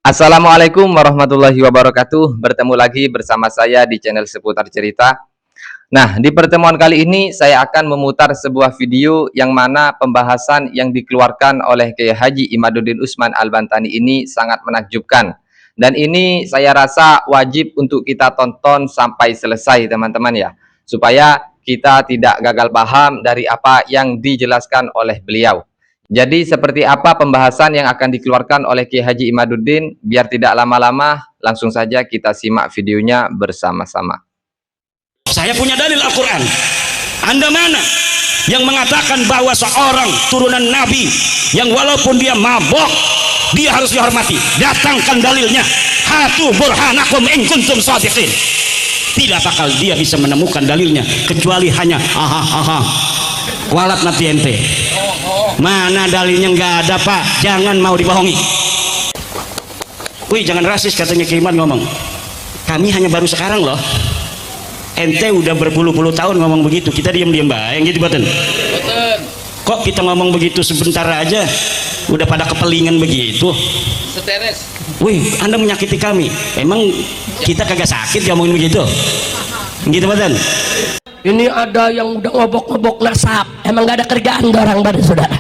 Assalamualaikum warahmatullahi wabarakatuh. Bertemu lagi bersama saya di channel Seputar Cerita. Nah, di pertemuan kali ini saya akan memutar sebuah video yang mana pembahasan yang dikeluarkan oleh Kiai Haji Imaduddin Utsman Al-Bantani ini sangat menakjubkan. Dan ini saya rasa wajib untuk kita tonton sampai selesai, teman-teman ya, supaya kita tidak gagal paham dari apa yang dijelaskan oleh beliau. Jadi seperti apa pembahasan yang akan dikeluarkan oleh Kiai Haji Imaduddin? Biar tidak lama-lama, langsung saja kita simak videonya bersama-sama. Saya punya dalil Al-Quran. Anda mana yang mengatakan bahwa seorang turunan Nabi yang walaupun dia mabok, dia harus dihormati? Datangkan dalilnya. Hatu burhanakum in kuntum shadiqin. Tidak bakal dia bisa menemukan dalilnya kecuali hanya kualat nanti ente. Mana dalilnya? Nggak ada, Pak. Jangan mau dibohongi. Wih, jangan rasis, katanya Kiman ngomong. Kami hanya baru sekarang loh. Ente udah berpuluh-puluh tahun ngomong begitu, kita diam-diam bayang gitu, betul. Kok kita ngomong begitu sebentar aja udah pada kepelingan begitu? Seteres. Wih, Anda menyakiti kami. Emang kita kagak sakit ngomongin begitu? Gitu, betul. Ini ada yang udah ngobok-ngobok nasab, emang gak ada kerjaan orang pada saudara.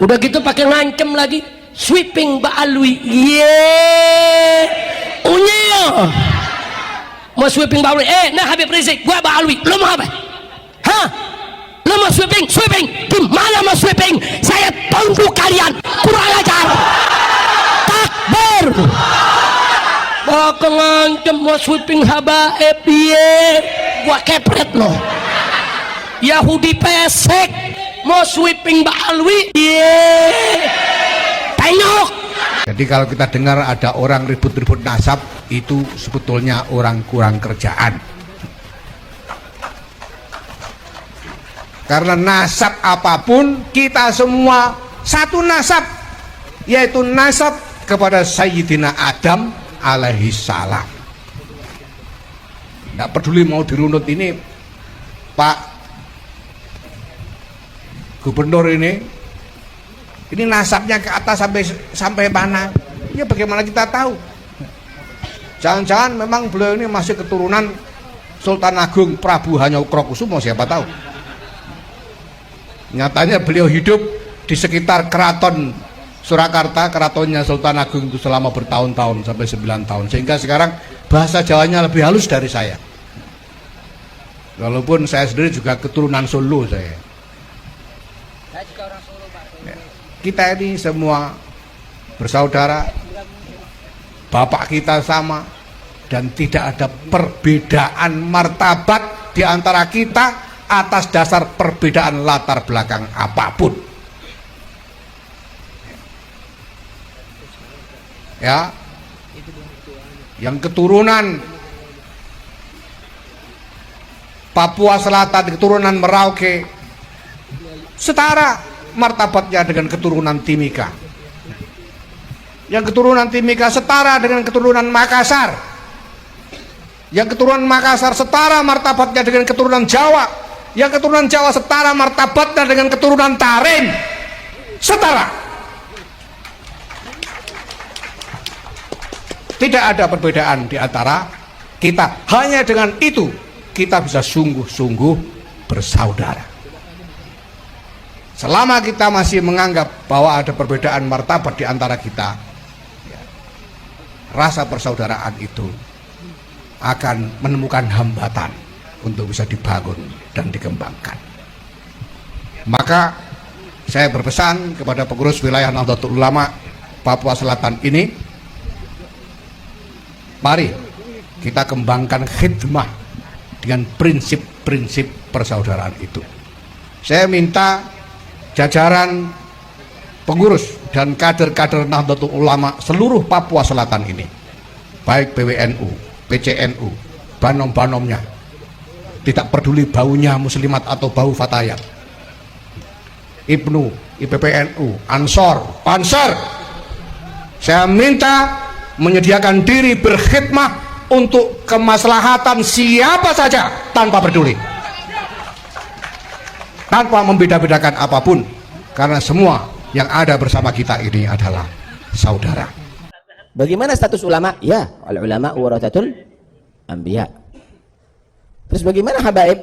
Udah gitu pakai ngancem lagi, sweeping Mbak Alwi. Unyil mau sweeping Mbak Alwi. Nah Habib Rizik, gua Mbak Alwi, lu mau apa? Hah? Lu mau sweeping? Sweeping? Gimana mau sweeping? Saya tunggu kalian, kurang ajar. Takbir. Bakal ngancem mau sweeping habaib, gua kepret lo. Yahudi pesek mau sweeping Mbak Alwi, tengok. Jadi kalau kita dengar ada orang ribut-ribut nasab, itu sebetulnya orang kurang kerjaan. Karena nasab apapun, kita semua satu nasab, yaitu nasab kepada Sayyidina Adam alaihi salam. Tidak peduli mau dirunut ini Pak Gubernur ini nasabnya ke atas sampai mana? Ya bagaimana kita tahu? Jangan-jangan memang beliau ini masih keturunan Sultan Agung Prabu Hanyokrokusumo, siapa tahu? Nyatanya beliau hidup di sekitar keraton Surakarta, keratonnya Sultan Agung itu selama bertahun-tahun sampai 9 tahun, sehingga sekarang bahasa Jawanya lebih halus dari saya. Walaupun saya sendiri juga keturunan Solo saya. Saya juga orang Solo, Pak. Kita ini semua bersaudara, bapak kita sama, dan tidak ada perbedaan martabat di antara kita atas dasar perbedaan latar belakang apapun. Ya, yang keturunan Papua Selatan, keturunan Merauke, setara martabatnya dengan keturunan Timika. Yang keturunan Timika setara dengan keturunan Makassar. Yang keturunan Makassar setara martabatnya dengan keturunan Jawa. Yang keturunan Jawa setara martabatnya dengan keturunan Tarim. Setara. Tidak ada perbedaan di antara kita. Hanya dengan itu kita bisa sungguh-sungguh bersaudara. Selama kita masih menganggap bahwa ada perbedaan martabat di antara kita, ya, rasa persaudaraan itu akan menemukan hambatan untuk bisa dibangun dan dikembangkan. Maka saya berpesan kepada pengurus wilayah Nahdlatul Ulama Papua Selatan ini, mari kita kembangkan khidmah dengan prinsip-prinsip persaudaraan itu. Saya minta jajaran pengurus dan kader-kader Nahdlatul Ulama seluruh Papua Selatan ini, baik PWNU, PCNU, banom-banomnya, tidak peduli baunya muslimat atau bau fatayat, IPNU, IPPNU, Ansor, Pansor, saya minta menyediakan diri berkhidmah untuk kemaslahatan siapa saja tanpa peduli, tanpa membeda-bedakan apapun, karena semua yang ada bersama kita ini adalah saudara. Bagaimana status ulama? Ya, al ulama warathatul anbiya. Terus bagaimana habaib?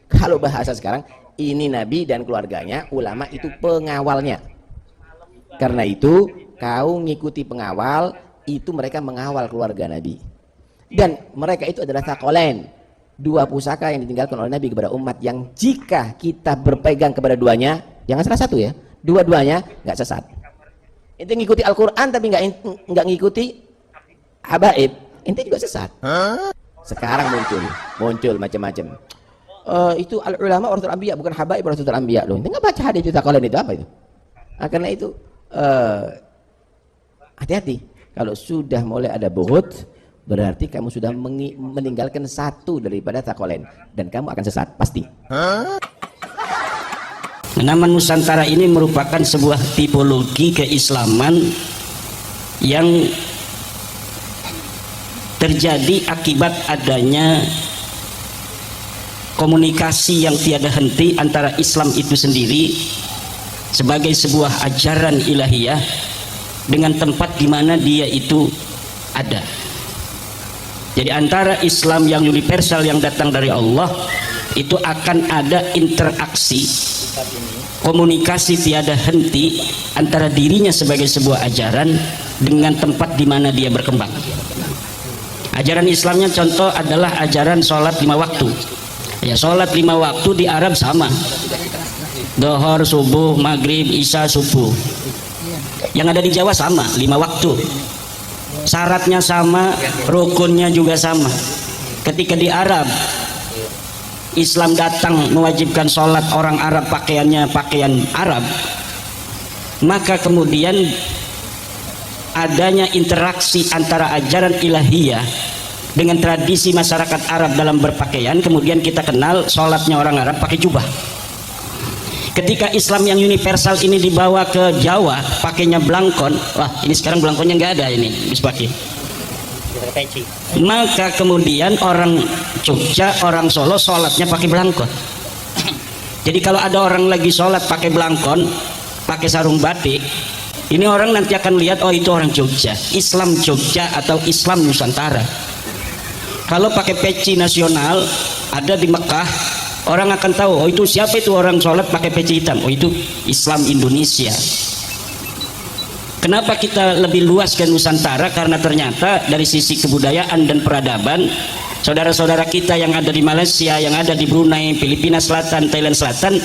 Kalau bahasa sekarang, ini nabi dan keluarganya, ulama itu pengawalnya. Karena itu kau ngikuti pengawal, itu mereka mengawal keluarga nabi. Dan mereka itu adalah thaqalain, dua pusaka yang ditinggalkan oleh nabi kepada umat, yang jika kita berpegang kepada duanya, jangan salah satu ya, dua-duanya nggak sesat. Ente ngikuti Al-Quran tapi nggak ngikuti habaib, ente juga sesat. Sekarang muncul macam-macam. Itu al ulama warasatul anbiya, bukan habaib warasatul anbiya. Loh, ente nggak baca hadis itu thaqalain itu apa itu? Karena itu hati-hati. Kalau sudah mulai ada buhut, berarti kamu sudah meninggalkan satu daripada thaqalain, dan kamu akan sesat pasti. Nama Nusantara ini merupakan sebuah tipologi keislaman yang terjadi akibat adanya komunikasi yang tiada henti antara Islam itu sendiri sebagai sebuah ajaran ilahiyah dengan tempat di mana dia itu ada. Jadi antara Islam yang universal yang datang dari Allah itu akan ada interaksi, komunikasi tiada henti antara dirinya sebagai sebuah ajaran dengan tempat di mana dia berkembang. Ajaran Islamnya contoh adalah ajaran sholat 5 waktu. Ya, sholat 5 waktu di Arab sama, Dohor, subuh, maghrib, isya, subuh. Yang ada di Jawa sama, 5 waktu. Syaratnya sama, rukunnya juga sama. Ketika di Arab Islam datang mewajibkan sholat, orang Arab pakaiannya pakaian Arab, maka kemudian adanya interaksi antara ajaran ilahiyah dengan tradisi masyarakat Arab dalam berpakaian. Kemudian kita kenal sholatnya orang Arab pakai jubah. Ketika Islam yang universal ini dibawa ke Jawa pakainya blangkon, wah ini sekarang blangkonnya nggak ada, ini bisa pakai. Maka kemudian orang Jogja, orang Solo sholatnya pakai belangkon. Jadi kalau ada orang lagi sholat pakai belangkon, pakai sarung batik, ini orang nanti akan lihat, oh itu orang Jogja, Islam Jogja atau Islam Nusantara. Kalau pakai peci nasional ada di Mekah, orang akan tahu, oh itu siapa itu orang sholat pakai peci hitam, oh itu Islam Indonesia. Kenapa kita lebih luas ke Nusantara? Karena ternyata dari sisi kebudayaan dan peradaban, saudara-saudara kita yang ada di Malaysia, yang ada di Brunei, Filipina Selatan, Thailand Selatan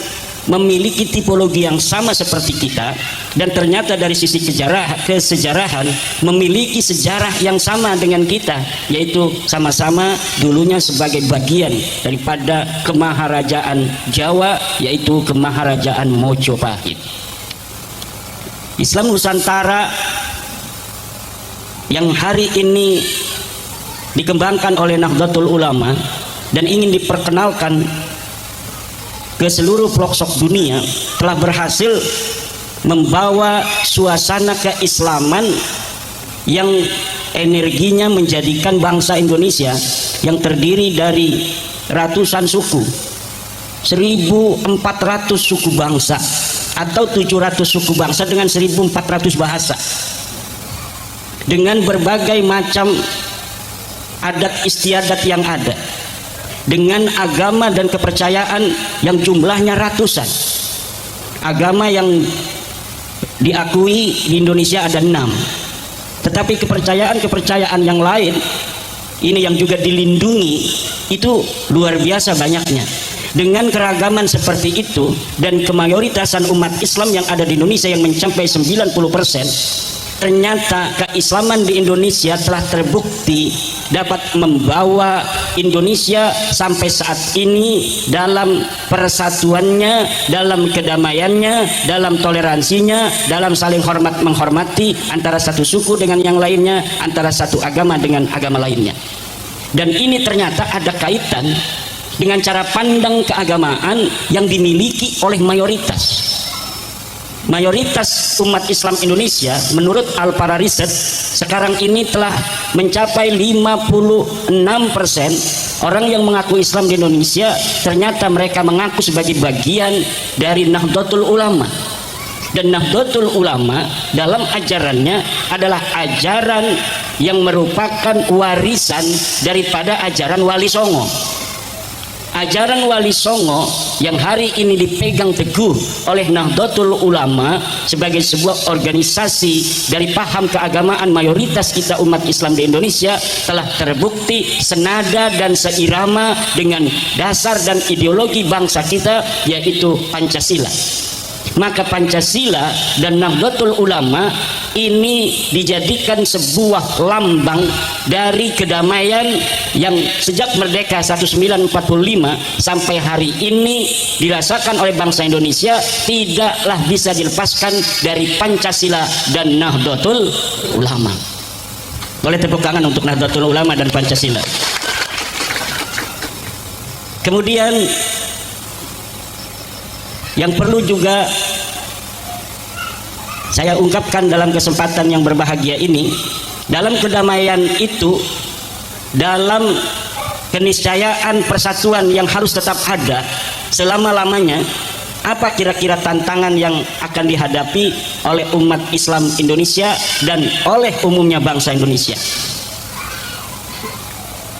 memiliki tipologi yang sama seperti kita, dan ternyata dari sisi kesejarahan memiliki sejarah yang sama dengan kita, yaitu sama-sama dulunya sebagai bagian daripada kemaharajaan Jawa, yaitu kemaharajaan Mojopahit. Islam Nusantara yang hari ini dikembangkan oleh Nahdlatul Ulama dan ingin diperkenalkan ke seluruh pelosok dunia telah berhasil membawa suasana keislaman yang energinya menjadikan bangsa Indonesia yang terdiri dari ratusan suku, 1.400 suku bangsa atau 700 suku bangsa dengan 1.400 bahasa, dengan berbagai macam adat istiadat yang ada, dengan agama dan kepercayaan yang jumlahnya ratusan. Agama yang diakui di Indonesia ada 6, tetapi kepercayaan yang lain ini yang juga dilindungi itu luar biasa banyaknya. Dengan keragaman seperti itu dan kemayoritasaan umat Islam yang ada di Indonesia yang mencapai 90%, ternyata keislaman di Indonesia telah terbukti dapat membawa Indonesia sampai saat ini dalam persatuannya, dalam kedamaiannya, dalam toleransinya, dalam saling hormat menghormati antara satu suku dengan yang lainnya, antara satu agama dengan agama lainnya. Dan ini ternyata ada kaitan dengan cara pandang keagamaan yang dimiliki oleh mayoritas umat Islam Indonesia. Menurut Alpara Riset sekarang ini telah mencapai 56% orang yang mengaku Islam di Indonesia ternyata mereka mengaku sebagai bagian dari Nahdlatul Ulama. Dan Nahdlatul Ulama dalam ajarannya adalah ajaran yang merupakan warisan daripada ajaran Wali Songo. Ajaran Wali Songo yang hari ini dipegang teguh oleh Nahdlatul Ulama sebagai sebuah organisasi dari paham keagamaan mayoritas kita umat Islam di Indonesia telah terbukti senada dan seirama dengan dasar dan ideologi bangsa kita, yaitu Pancasila. Maka Pancasila dan Nahdlatul Ulama ini dijadikan sebuah lambang dari kedamaian yang sejak merdeka 1945 sampai hari ini dirasakan oleh bangsa Indonesia, tidaklah bisa dilepaskan dari Pancasila dan Nahdlatul Ulama. Boleh tepuk tangan untuk Nahdlatul Ulama dan Pancasila. Kemudian yang perlu juga saya ungkapkan dalam kesempatan yang berbahagia ini, dalam kedamaian itu, dalam keniscayaan persatuan yang harus tetap ada selama-lamanya, apa kira-kira tantangan yang akan dihadapi oleh umat Islam Indonesia dan oleh umumnya bangsa Indonesia?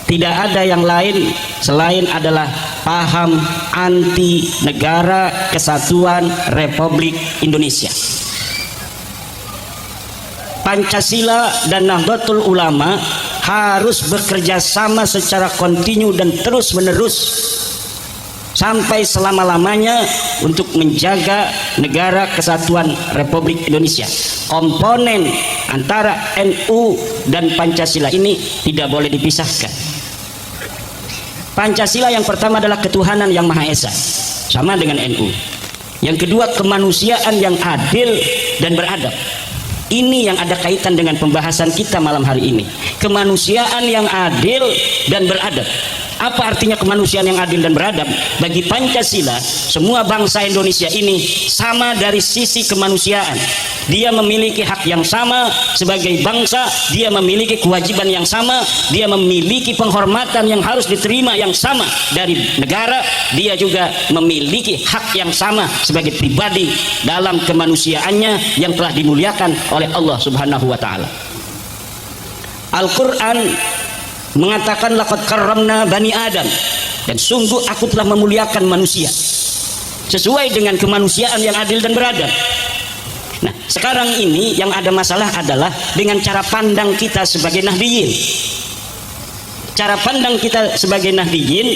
Tidak ada yang lain selain adalah paham anti negara kesatuan Republik Indonesia. Pancasila dan Nahdlatul Ulama harus bekerja sama secara kontinu dan terus menerus sampai selama-lamanya untuk menjaga negara kesatuan Republik Indonesia. Komponen antara NU dan Pancasila ini tidak boleh dipisahkan. Pancasila yang pertama adalah ketuhanan yang Maha Esa, sama dengan NU. Yang kedua, kemanusiaan yang adil dan beradab. Ini yang ada kaitan dengan pembahasan kita malam hari ini. Kemanusiaan yang adil dan beradab. Apa artinya kemanusiaan yang adil dan beradab? Bagi Pancasila, semua bangsa Indonesia ini sama dari sisi kemanusiaan. Dia memiliki hak yang sama sebagai bangsa, dia memiliki kewajiban yang sama, dia memiliki penghormatan yang harus diterima yang sama dari negara, dia juga memiliki hak yang sama sebagai pribadi dalam kemanusiaannya yang telah dimuliakan oleh Allah Subhanahu wa taala. Al-Qur'an mengatakan laqad karramna bani Adam, dan sungguh aku telah memuliakan manusia sesuai dengan kemanusiaan yang adil dan beradab. Nah, sekarang ini yang ada masalah adalah dengan cara pandang kita sebagai Nahdiyin. Cara pandang kita sebagai Nahdiyin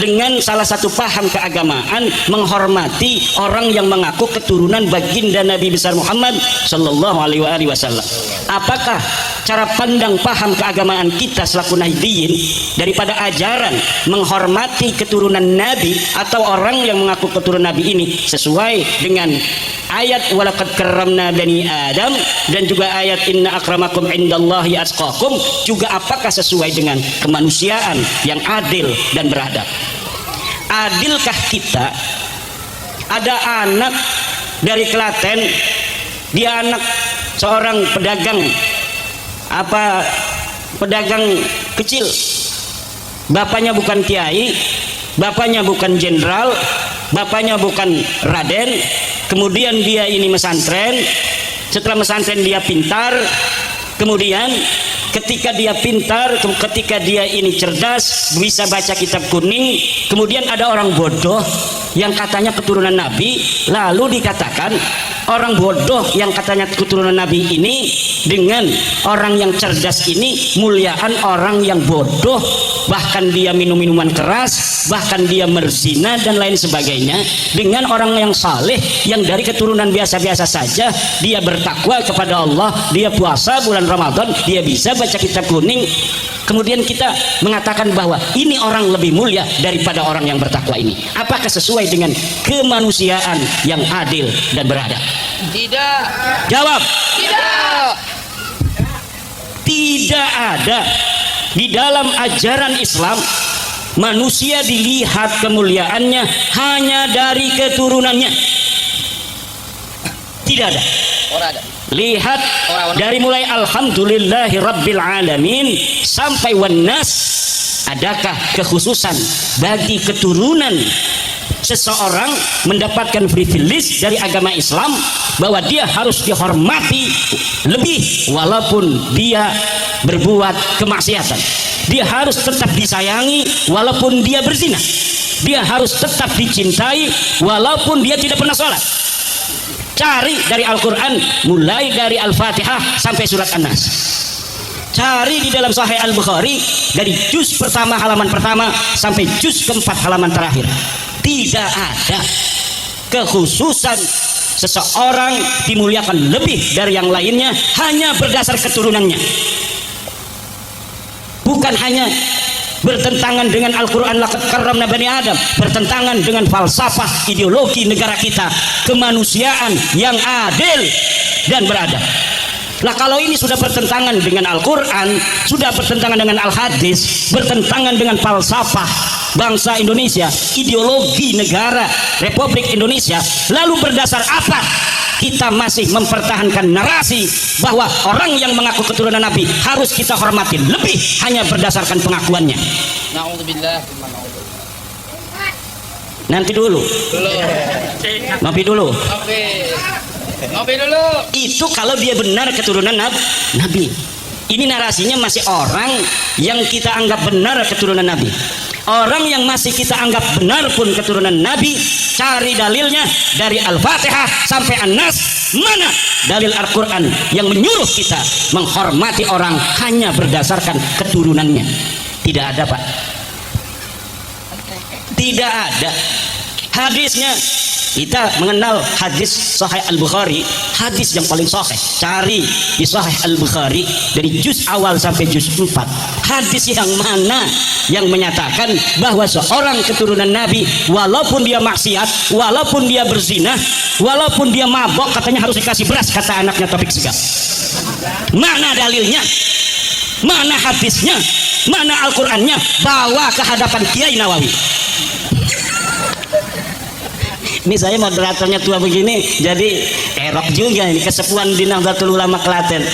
dengan salah satu paham keagamaan menghormati orang yang mengaku keturunan baginda Nabi besar Muhammad sallallahu alaihi wasallam. Apakah cara pandang paham keagamaan kita selaku Nahdiyin daripada ajaran menghormati keturunan Nabi atau orang yang mengaku keturunan Nabi ini sesuai dengan ayat walaqad karramna bani Adam dan juga ayat inna akramakum indallahi atqakum, juga apakah sesuai dengan kemanusiaan yang adil dan beradab? Adilkah kita? Ada anak dari Klaten, dia anak seorang pedagang pedagang kecil, bapaknya bukan kiai, bapaknya bukan jenderal, bapaknya bukan raden, kemudian dia ini mesantren. Setelah mesantren dia pintar, kemudian ketika dia pintar, ketika dia ini cerdas, bisa baca kitab kuning, kemudian ada orang bodoh yang katanya keturunan Nabi, lalu dikatakan orang bodoh yang katanya keturunan Nabi ini dengan orang yang cerdas ini muliaan orang yang bodoh, bahkan dia minum minuman keras, bahkan dia merzina dan lain sebagainya, dengan orang yang saleh yang dari keturunan biasa-biasa saja, dia bertakwa kepada Allah, dia puasa bulan Ramadan, dia bisa baca kitab kuning, kemudian kita mengatakan bahwa ini orang lebih mulia daripada orang yang bertakwa ini. Apakah sesuai dengan kemanusiaan yang adil dan beradab? Tidak. Jawab. Tidak. Tidak ada di dalam ajaran Islam manusia dilihat kemuliaannya hanya dari keturunannya. Tidak ada. Orang ada. Lihat dari mulai alhamdulillahi rabbil alamin sampai wannas, adakah kekhususan bagi keturunan seseorang mendapatkan privilege dari agama Islam bahwa dia harus dihormati lebih walaupun dia berbuat kemaksiatan. Dia harus tetap disayangi walaupun dia berzina. Dia harus tetap dicintai walaupun dia tidak pernah sholat. Cari dari Al-Quran, mulai dari Al-Fatihah sampai surat An-Nas. Cari di dalam Sahih Al-Bukhari dari juz pertama halaman pertama sampai juz keempat halaman terakhir. Tidak ada kekhususan seseorang dimuliakan lebih dari yang lainnya hanya berdasar keturunannya. Bukan hanya bertentangan dengan Al-Quran laqad karramna bani Adam, bertentangan dengan falsafah ideologi negara kita, kemanusiaan yang adil dan beradab. Lah kalau ini sudah bertentangan dengan Al-Quran, sudah bertentangan dengan Al-Hadis, bertentangan dengan falsafah bangsa Indonesia, ideologi negara Republik Indonesia, lalu berdasar apa kita masih mempertahankan narasi bahwa orang yang mengaku keturunan Nabi harus kita hormati lebih hanya berdasarkan pengakuannya? Na'udzubillah. Nanti dulu, ngopi dulu. Ngopi dulu. Itu kalau dia benar keturunan Nabi. Ini narasinya masih orang yang kita anggap benar keturunan Nabi. Orang yang masih kita anggap benar pun keturunan Nabi, cari dalilnya dari Al-Fatihah sampai An-Nas. Mana dalil Al-Quran yang menyuruh kita menghormati orang hanya berdasarkan keturunannya? Tidak ada, Pak. Tidak ada. Hadisnya, kita mengenal hadis Sahih Al-Bukhari, hadis yang paling sahih. Cari di Sahih Al-Bukhari dari juz awal sampai juz 4. Hadis yang mana yang menyatakan bahwa seorang keturunan Nabi walaupun dia maksiat, walaupun dia berzina, walaupun dia mabok, katanya harus dikasih beras, kata anaknya Taufik Sigap. Mana dalilnya? Mana hadisnya? Mana Al-Qur'annya? Bawa ke hadapan Kiai Nawawi. Ini saya moderatornya tua begini, jadi erok juga ini, kesepuan di Nahdlatul Ulama Klaten.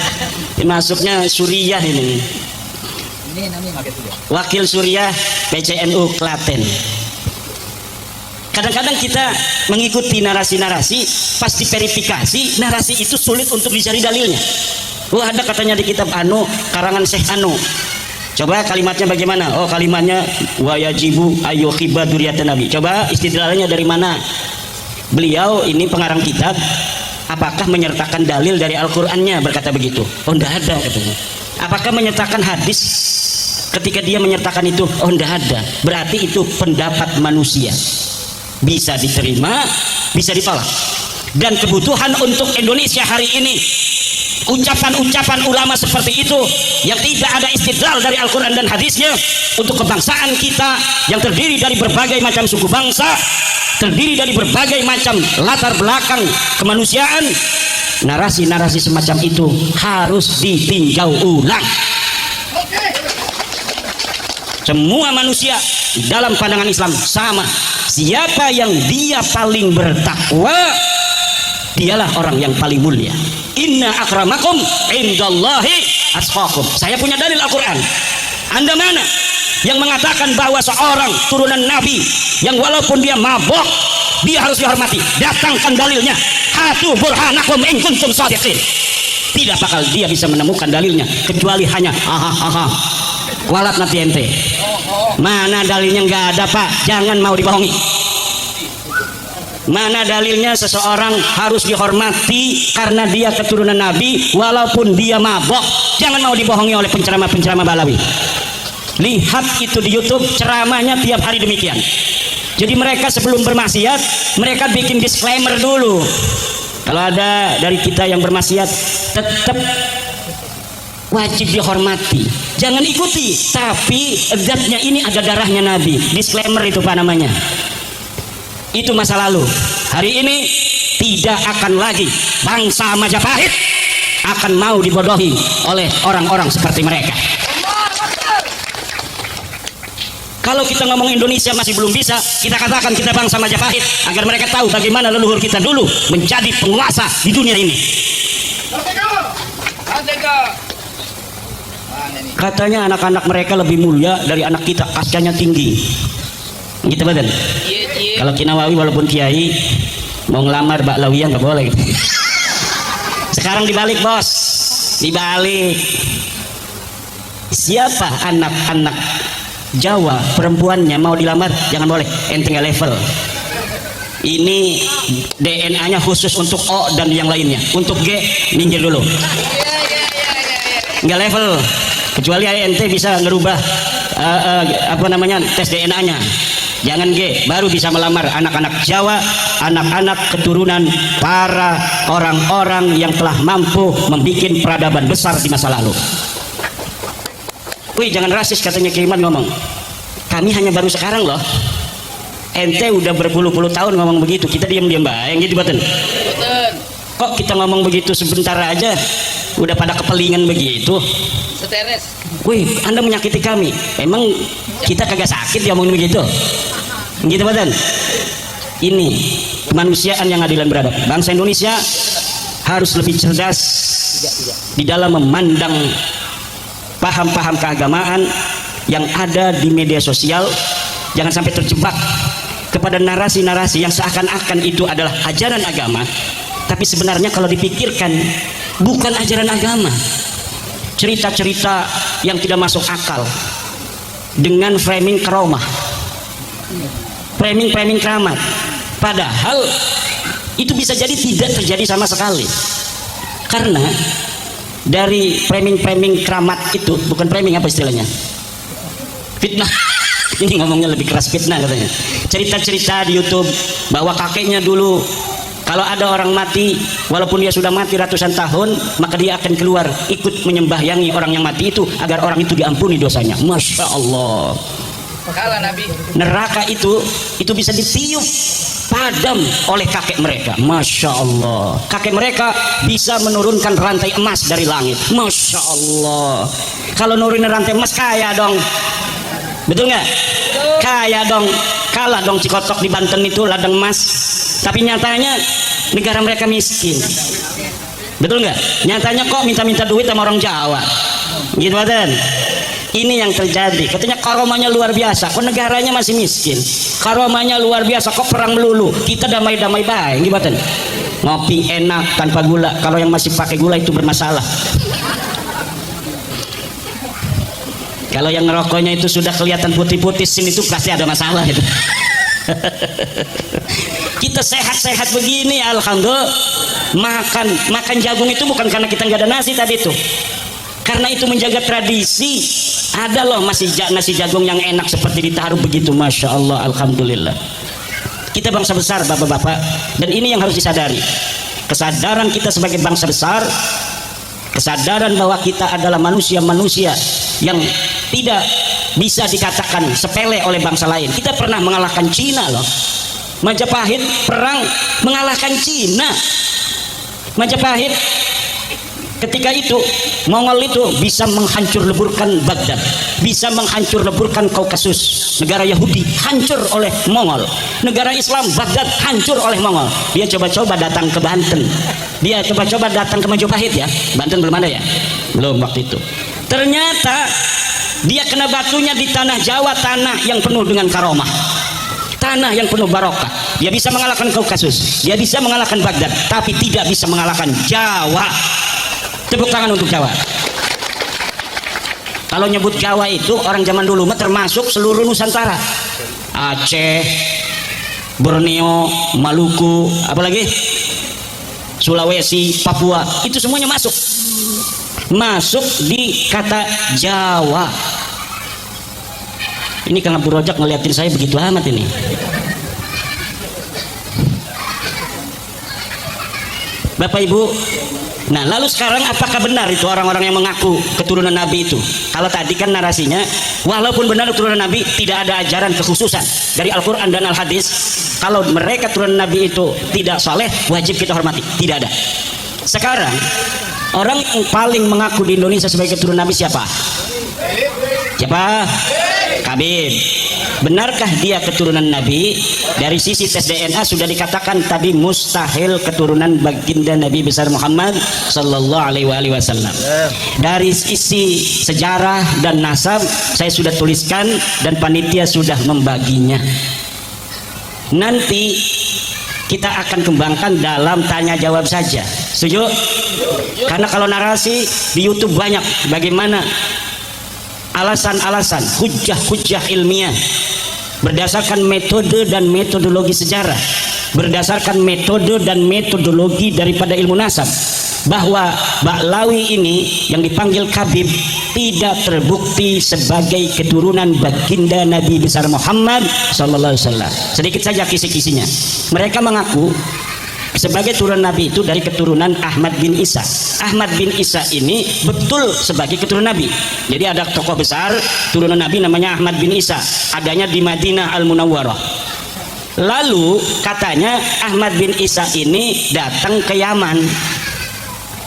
Ini masuknya Suriah ini. Wakil Suriah PCNU Klaten. Kadang-kadang kita mengikuti narasi-narasi, pas diverifikasi, narasi itu sulit untuk dicari dalilnya. Oh, ada katanya di kitab Anu, karangan Syekh Anu. Coba kalimatnya bagaimana? Oh, kalimatnya wa yajibu ayyuhibba dzurriyyatan Nabi. Coba istidlalnya dari mana? Beliau ini pengarang kitab, apakah menyertakan dalil dari Al-Qur'annya, berkata begitu? Oh, enggak ada katanya. Apakah menyertakan hadis ketika dia menyertakan itu? Oh, enggak ada. Berarti itu pendapat manusia. Bisa diterima, bisa ditolak. Dan kebutuhan untuk Indonesia hari ini, ucapan-ucapan ulama seperti itu yang tidak ada istidlal dari Al-Quran dan hadisnya, untuk kebangsaan kita yang terdiri dari berbagai macam suku bangsa, terdiri dari berbagai macam latar belakang kemanusiaan, narasi-narasi semacam itu harus ditinjau ulang. Semua manusia dalam pandangan Islam sama. Siapa yang dia paling bertakwa, dialah orang yang paling mulia. Inna akramakum indallahi atqakum. Saya punya dalil Al-Quran. Anda mana yang mengatakan bahwa seorang turunan Nabi yang walaupun dia mabok, dia harus dihormati? Datangkan dalilnya. Hatu burhanakum in kuntum shadiqin. Tidak bakal dia bisa menemukan dalilnya kecuali hanya kualat nanti ente. Mana dalilnya? Nggak ada, Pak. Jangan mau dibohongi. Mana dalilnya seseorang harus dihormati karena dia keturunan Nabi walaupun dia mabok? Jangan mau dibohongi oleh penceramah-penceramah Balawi. Lihat itu di YouTube, ceramahnya tiap hari demikian. Jadi mereka sebelum bermaksiat, mereka bikin disclaimer dulu. Kalau ada dari kita yang bermaksiat, tetap wajib dihormati, jangan ikuti, tapi zatnya ini ada darahnya Nabi. Disclaimer itu Pak namanya. Itu masa lalu. Hari ini tidak akan lagi bangsa Majapahit akan mau dibodohi oleh orang-orang seperti mereka. Kalau kita ngomong Indonesia masih belum bisa, kita katakan kita bangsa Majapahit agar mereka tahu bagaimana leluhur kita dulu menjadi penguasa di dunia ini. Katanya anak-anak mereka lebih mulia dari anak kita, kastanya tinggi. Gitu badan. Kalau Ki Nawawi walaupun kiai mau ngelamar Mbak Lawiyah nggak boleh gitu. Sekarang dibalik bos, dibalik. Siapa anak-anak Jawa perempuannya mau dilamar jangan boleh, ente nggak level. Ini DNA-nya khusus untuk O dan yang lainnya. Untuk G minggir dulu, nggak level. Kecuali ente bisa ngerubah apa namanya tes DNA-nya. Jangan G, baru bisa melamar anak-anak Jawa, anak-anak keturunan para orang-orang yang telah mampu membuat peradaban besar di masa lalu. Wih, jangan rasis katanya Kiai Iman ngomong. Kami hanya baru sekarang loh. Ente udah berpuluh-puluh tahun ngomong begitu, kita diam-diam baik gitu batin. Kok kita ngomong begitu sebentar aja udah pada kepelingan begitu? Seteres. Wih, Anda menyakiti kami. Emang kita kagak sakit ya ngomongin begitu? Gitu batin. Ini kemanusiaan yang adil dan beradab. Bangsa Indonesia harus lebih cerdas di dalam memandang paham-paham keagamaan yang ada di media sosial. Jangan sampai terjebak kepada narasi-narasi yang seakan-akan itu adalah ajaran agama, tapi sebenarnya kalau dipikirkan bukan ajaran agama. Cerita-cerita yang tidak masuk akal dengan framing karomah, framing keramat, padahal itu bisa jadi tidak terjadi sama sekali. Karena dari framing keramat itu bukan framing, apa istilahnya, fitnah. Ini ngomongnya lebih keras, fitnah katanya. Cerita-cerita di YouTube bahwa kakeknya dulu kalau ada orang mati, walaupun dia sudah mati ratusan tahun, maka dia akan keluar ikut menyembahyangi orang yang mati itu agar orang itu diampuni dosanya. Masya Allah. Kalah Nabi. Neraka itu bisa ditiup padam oleh kakek mereka. Masya Allah. Kakek mereka bisa menurunkan rantai emas dari langit. Masya Allah. Kalau nurunin rantai emas kaya dong. Betul nggak? Kaya dong. Kalah dong Cikotok di Banten itu ladang emas. Tapi nyatanya negara mereka miskin. Betul nggak? Nyatanya kok minta-minta duit sama orang Jawa. Gitu kan? Ini yang terjadi. Katanya karomanya luar biasa. Kok negaranya masih miskin? Karomanya luar biasa. Kok perang melulu? Kita damai-damai baik. Gimana? Ngopi enak tanpa gula. Kalau yang masih pakai gula itu bermasalah. Kalau yang ngerokoknya itu sudah kelihatan putih-putih sin itu pasti ada masalah itu. Kita sehat-sehat begini, alhamdulillah. Makan jagung itu bukan karena kita nggak ada nasi tadi itu. Karena itu menjaga tradisi. Ada loh masih nasi jagung yang enak seperti ditaruh begitu, masya Allah, alhamdulillah. Kita bangsa besar, bapak-bapak, dan ini yang harus disadari. Kesadaran kita sebagai bangsa besar, kesadaran bahwa kita adalah manusia-manusia yang tidak bisa dikatakan sepele oleh bangsa lain. Kita pernah mengalahkan Cina loh. Majapahit perang mengalahkan Cina. Majapahit ketika itu Mongol itu bisa menghancur leburkan Baghdad, bisa menghancur leburkan Kaukasus. Negara Yahudi hancur oleh Mongol, negara Islam Baghdad hancur oleh Mongol. Dia coba-coba datang ke Banten, dia coba-coba datang ke Majapahit ya. Banten belum ada ya, belum waktu itu. Ternyata dia kena batunya di tanah Jawa, tanah yang penuh dengan karomah, tanah yang penuh barokah. Dia bisa mengalahkan Kaukasus, dia bisa mengalahkan Baghdad, tapi tidak bisa mengalahkan Jawa. Tepuk tangan untuk Jawa. Kalau nyebut Jawa itu orang zaman dulu mah termasuk seluruh Nusantara. Aceh, Borneo, Maluku, apalagi Sulawesi, Papua, itu semuanya masuk di kata Jawa. Ini Kang Abdul Rojak ngeliatin saya begitu amat ini. Bapak Ibu, nah lalu sekarang apakah benar itu orang-orang yang mengaku keturunan Nabi itu? Kalau tadi kan narasinya, walaupun benar keturunan Nabi, tidak ada ajaran kekhususan dari Al-Quran dan Al-Hadis. Kalau mereka keturunan Nabi itu tidak saleh, wajib kita hormati. Tidak ada. Sekarang orang yang paling mengaku di Indonesia sebagai keturunan Nabi siapa? Siapa? Habib. Benarkah dia keturunan Nabi? Dari sisi tes DNA sudah dikatakan tadi mustahil keturunan baginda Nabi besar Muhammad sallallahu alaihi wasallam. Dari sisi sejarah dan nasab saya sudah tuliskan dan panitia sudah membaginya. nanti kita akan kembangkan dalam tanya jawab saja. Setuju? Karena kalau narasi di YouTube banyak bagaimana alasan-alasan, hujah-hujah ilmiah berdasarkan metode dan metodologi sejarah, berdasarkan metode dan metodologi daripada ilmu nasab, bahwa Ba'lawi ini yang dipanggil Kabib tidak terbukti sebagai keturunan baginda Nabi besar Muhammad sallallahu alaihi wasallam. Sedikit saja kisi-kisinya. Mereka mengaku sebagai turunan Nabi itu dari keturunan Ahmad bin Isa. Ahmad bin Isa ini betul sebagai keturunan Nabi. Jadi ada tokoh besar turunan Nabi namanya Ahmad bin Isa, adanya di Madinah Al-Munawwarah. Lalu katanya Ahmad bin Isa ini datang ke Yaman.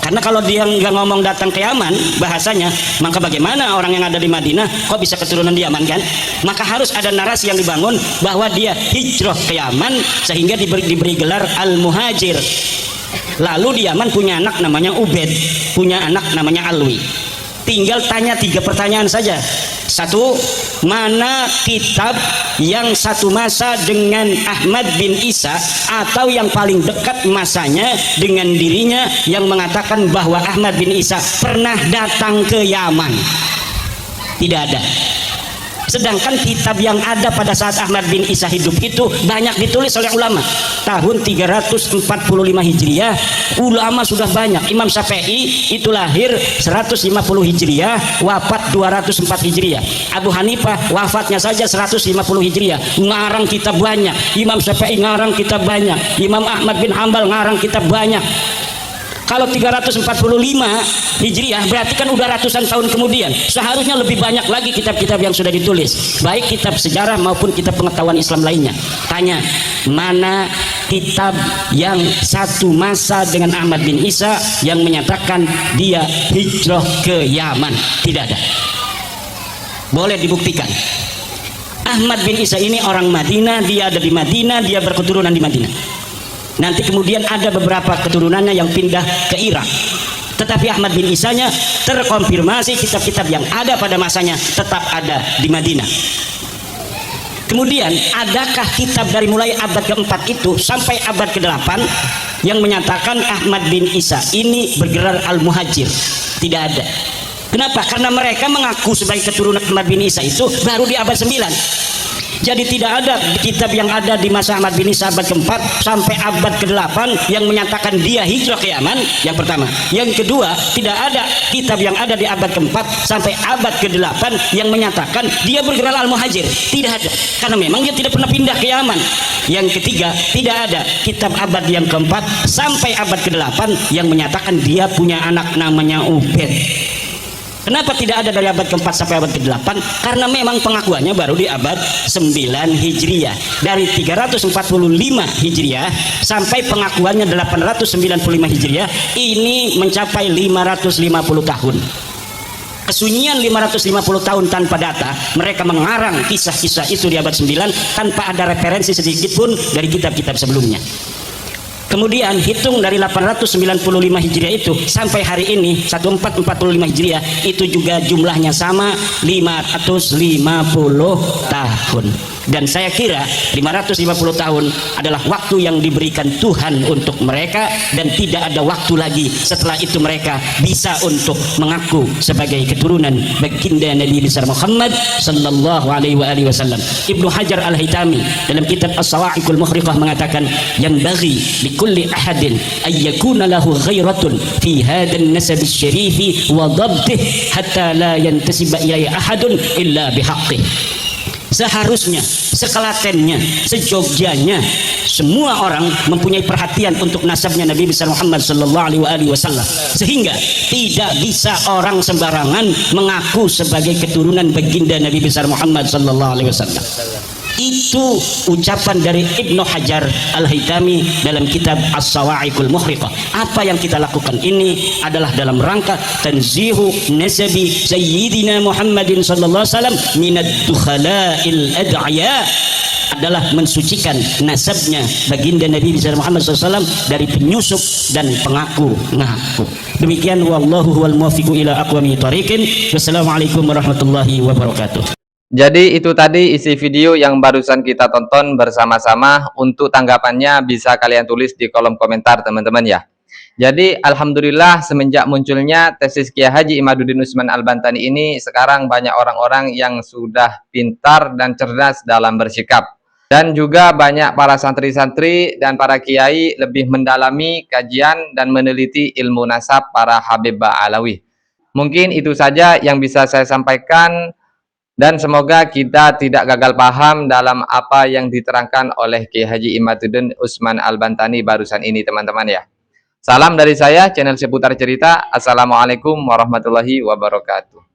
Karena kalau dia nggak ngomong datang ke Yaman bahasanya, maka bagaimana orang yang ada di Madinah kok bisa keturunan di Yaman kan? Maka harus ada narasi yang dibangun bahwa dia hijrah ke Yaman sehingga diberi gelar Al-Muhajir. Lalu di Yaman punya anak namanya Ubed, punya anak namanya Alwi. Tinggal tanya 3 pertanyaan saja. 1, mana kitab yang satu masa dengan Ahmad bin Isa atau yang paling dekat masanya dengan dirinya yang mengatakan bahwa Ahmad bin Isa pernah datang ke Yaman? Tidak ada. Sedangkan kitab yang ada pada saat Ahmad bin Isa hidup itu banyak ditulis oleh ulama. Tahun 345 Hijriah ulama sudah banyak. Imam Syafi'i itu lahir 150 Hijriah, wafat 204 Hijriah. Abu Hanifah wafatnya saja 150 Hijriah. Ngarang kitab banyak. Imam Syafi'i ngarang kitab banyak. Imam Ahmad bin Hambal ngarang kitab banyak. Kalau 345 Hijriah berarti kan udah ratusan tahun kemudian. Seharusnya lebih banyak lagi kitab-kitab yang sudah ditulis, baik kitab sejarah maupun kitab pengetahuan Islam lainnya. Tanya, mana kitab yang satu masa dengan Ahmad bin Isa yang menyatakan dia hijrah ke Yaman? Tidak ada. Boleh dibuktikan. Ahmad bin Isa ini orang Madinah, dia ada di Madinah, dia berketurunan di Madinah. Nanti kemudian ada beberapa keturunannya yang pindah ke Irak, tetapi Ahmad bin Isanya terkonfirmasi kitab-kitab yang ada pada masanya tetap ada di Madinah. Kemudian adakah kitab dari mulai abad ke-4 itu sampai abad ke-8 yang menyatakan Ahmad bin Isa ini bergelar Al-Muhajir? Tidak ada. Kenapa? Karena mereka mengaku sebagai keturunan Ahmad bin Isa itu baru di abad 9. Jadi tidak ada kitab yang ada di masa Ahmad bin Isa abad ke-4 sampai abad ke-8 yang menyatakan dia hijrah ke Yaman, yang pertama. Yang kedua, tidak ada kitab yang ada di abad ke-4 sampai abad ke-8 yang menyatakan dia bergelar Al-Muhajir. Tidak ada, karena memang dia tidak pernah pindah ke Yaman. Yang ketiga, tidak ada kitab abad yang ke-4 sampai abad ke-8 yang menyatakan dia punya anak namanya Ubed. Kenapa tidak ada dari abad ke-4 sampai abad ke-8? Karena memang pengakuannya baru di abad 9 Hijriah. Dari 345 Hijriah sampai pengakuannya 895 Hijriah, ini mencapai 550 tahun. Kesunyian 550 tahun tanpa data, mereka mengarang kisah-kisah itu di abad 9 tanpa ada referensi sedikit pun dari kitab-kitab sebelumnya. Kemudian hitung dari 895 Hijriah itu sampai hari ini 1445 Hijriah itu juga jumlahnya sama 550 tahun. Dan saya kira 550 tahun adalah waktu yang diberikan Tuhan untuk mereka, dan tidak ada waktu lagi setelah itu mereka bisa untuk mengaku sebagai keturunan baginda Nabi besar Muhammad sallallahu alaihi wasallam. Ibnu Hajar Al-Haytami dalam kitab As-Sawa'iqul Mukhriqah mengatakan, yang bagi likulli ahadin ayyakuna lahu ghairatun fi hadzal nasab asy-syarif wa dhabtih hatta la yantasiba ilayhi ahadun illa bihaqqih. Seharusnya, sekelatennya, sejogjanya, semua orang mempunyai perhatian untuk nasabnya Nabi besar Muhammad sallallahu alaihi wasallam, sehingga tidak bisa orang sembarangan mengaku sebagai keturunan baginda Nabi besar Muhammad sallallahu alaihi wasallam. Itu ucapan dari Ibnu Hajar Al-Haytami dalam kitab As-Sawa'iqul Mukhriqah. Apa yang kita lakukan ini adalah dalam rangka tanzihu nasabi sayyidina Muhammadin sallallahu alaihi wasallam minad dukhala'il ad'iya, adalah mensucikan nasabnya baginda Nabi besar Muhammad SAW dari penyusup dan pengaku-ngaku. Demikian, wallahu huwal muwaffiqu ila aqwamit thariqin. Wassalamualaikum warahmatullahi wabarakatuh. Jadi itu tadi isi video yang barusan kita tonton bersama-sama. Untuk tanggapannya bisa kalian tulis di kolom komentar teman-teman ya. Jadi alhamdulillah semenjak munculnya tesis Kiai Haji Imaduddin Utsman Al-Bantani ini, sekarang banyak orang-orang yang sudah pintar dan cerdas dalam bersikap. Dan juga banyak para santri-santri dan para kiai lebih mendalami kajian dan meneliti ilmu nasab para Habib Ba'alawi. Mungkin itu saja yang bisa saya sampaikan. Dan semoga kita tidak gagal paham dalam apa yang diterangkan oleh Kiai Haji Imaduddin Utsman Al-Bantani barusan ini teman-teman ya. Salam dari saya, channel Seputar Cerita. Assalamualaikum warahmatullahi wabarakatuh.